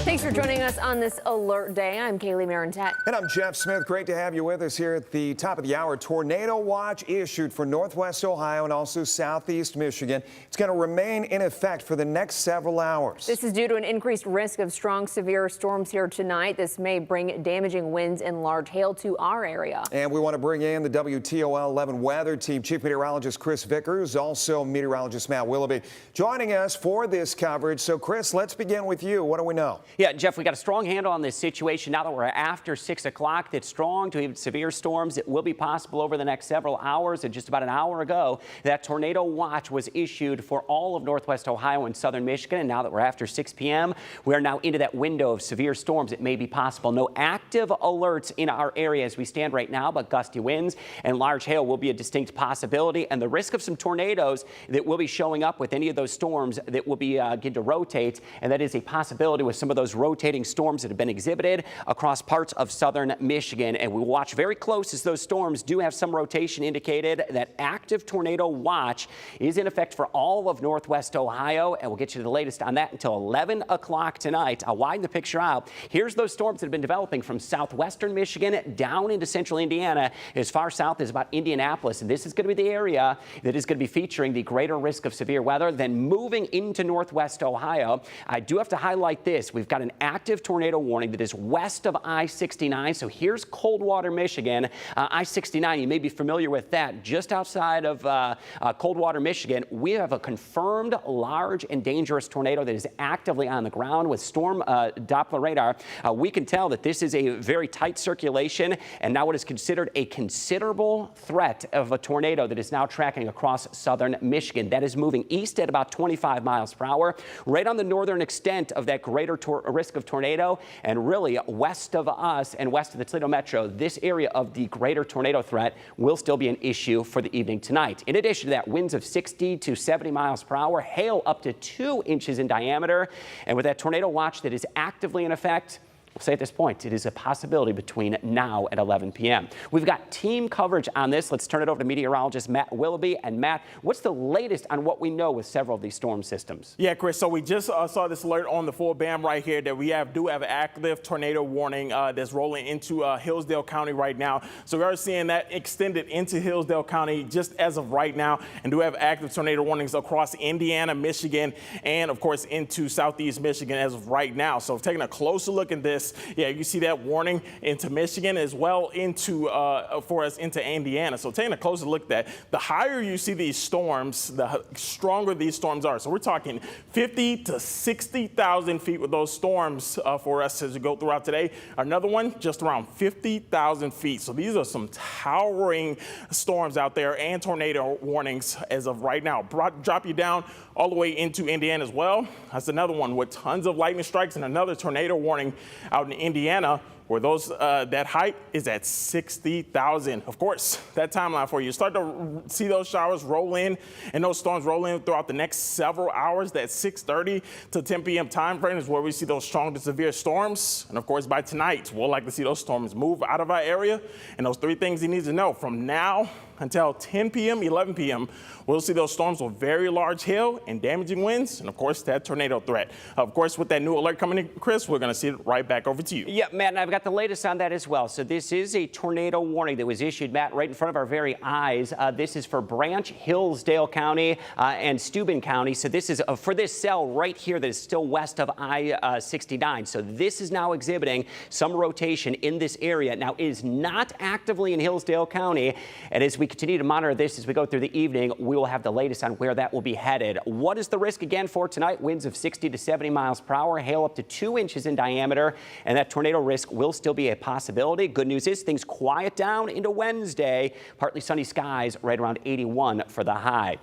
Thanks for joining us on this alert day. I'm Kaylee Marintet. And I'm Jeff Smith. Great to have you with us here at the top of the hour. Tornado watch issued for Northwest Ohio and also Southeast Michigan. It's going to remain in effect for the next several hours. This is due to an increased risk of strong, severe storms here tonight. This may bring damaging winds and large hail to our area. And we want to bring in the WTOL 11 weather team. Chief Meteorologist Chris Vickers, also meteorologist Matt Willoughby, joining us for this coverage. So, Chris, let's begin with you. What do we know? Yeah, Jeff, we got a strong handle on this situation now that we're after 6 o'clock. That strong to even severe storms, it will be possible over the next several hours. And just about an hour ago, that tornado watch was issued for all of Northwest Ohio and southern Michigan. And now that we're after 6 p.m., we are now into that window of severe storms. It may be possible. No active alerts in our area as we stand right now, but gusty winds and large hail will be a distinct possibility. And the risk of some tornadoes that will be showing up with any of those storms that will be begin to rotate. And that is a possibility with some of those rotating storms that have been exhibited across parts of southern Michigan. And we watch very close as those storms do have some rotation indicated. That active tornado watch is in effect for all of Northwest Ohio. And we'll get you the latest on that until 11 o'clock tonight. I'll widen the picture out. Here's those storms that have been developing from southwestern Michigan down into central Indiana, as far south as about Indianapolis. And this is going to be the area that is going to be featuring the greater risk of severe weather. Then moving into Northwest Ohio, I do have to highlight this. We've got an active tornado warning that is west of I-69. So here's Coldwater, Michigan. I-69, you may be familiar with that. Just outside of Coldwater, Michigan, we have a confirmed large and dangerous tornado that is actively on the ground with storm Doppler radar. We can tell that this is a very tight circulation and now what is considered a considerable threat of a tornado that is now tracking across southern Michigan. That is moving east at about 25 miles per hour, right on the northern extent of that greater risk of tornado, and really west of us and west of the Toledo Metro, this area of the greater tornado threat will still be an issue for the evening tonight. In addition to that, winds of 60 to 70 miles per hour, hail up to 2 inches in diameter, and with that tornado watch that is actively in effect, we'll say at this point, it is a possibility between now and 11 p.m. We've got team coverage on this. Let's turn it over to meteorologist Matt Willoughby. And Matt, what's the latest on what we know with several of these storm systems? Yeah, Chris, so we just saw this alert on the full band right here that we do have an active tornado warning that's rolling into Hillsdale County right now. So we are seeing that extended into Hillsdale County just as of right now, and do have active tornado warnings across Indiana, Michigan, and of course into Southeast Michigan as of right now. So taking a closer look at this, yeah, you see that warning into Michigan as well into for us into Indiana. So taking a closer look at that, the higher you see these storms, the stronger these storms are. So we're talking 50 to 60,000 feet with those storms for us as we go throughout today. Another one just around 50,000 feet. So these are some towering storms out there and tornado warnings as of right now. Drop you down all the way into Indiana as well. That's another one with tons of lightning strikes and another tornado warning out in Indiana, where those that height is at 60,000. Of course, that timeline for you. Start to see those showers roll in and those storms roll in throughout the next several hours. That 6:30 to 10 p.m. time frame is where we see those strong to severe storms. And of course, by tonight, we'll likely see those storms move out of our area. And those three things you need to know from now until 10 p.m., 11 p.m., we'll see those storms with very large hail and damaging winds, and of course, that tornado threat. Of course, with that new alert coming in, Chris, we're going to see it right back over to you. Yeah, Matt, and I've got the latest on that as well. So this is a tornado warning that was issued, Matt, right in front of our very eyes. This is for Branch, Hillsdale County, and Steuben County. So this is for this cell right here that is still west of I-69. So this is now exhibiting some rotation in this area. Now, it is not actively in Hillsdale County, and as we continue to monitor this as we go through the evening, we will have the latest on where that will be headed. What is the risk again for tonight? Winds of 60 to 70 miles per hour, hail up to 2 inches in diameter, and that tornado risk will still be a possibility. Good news is things quiet down into Wednesday. Partly sunny skies right around 81 for the high.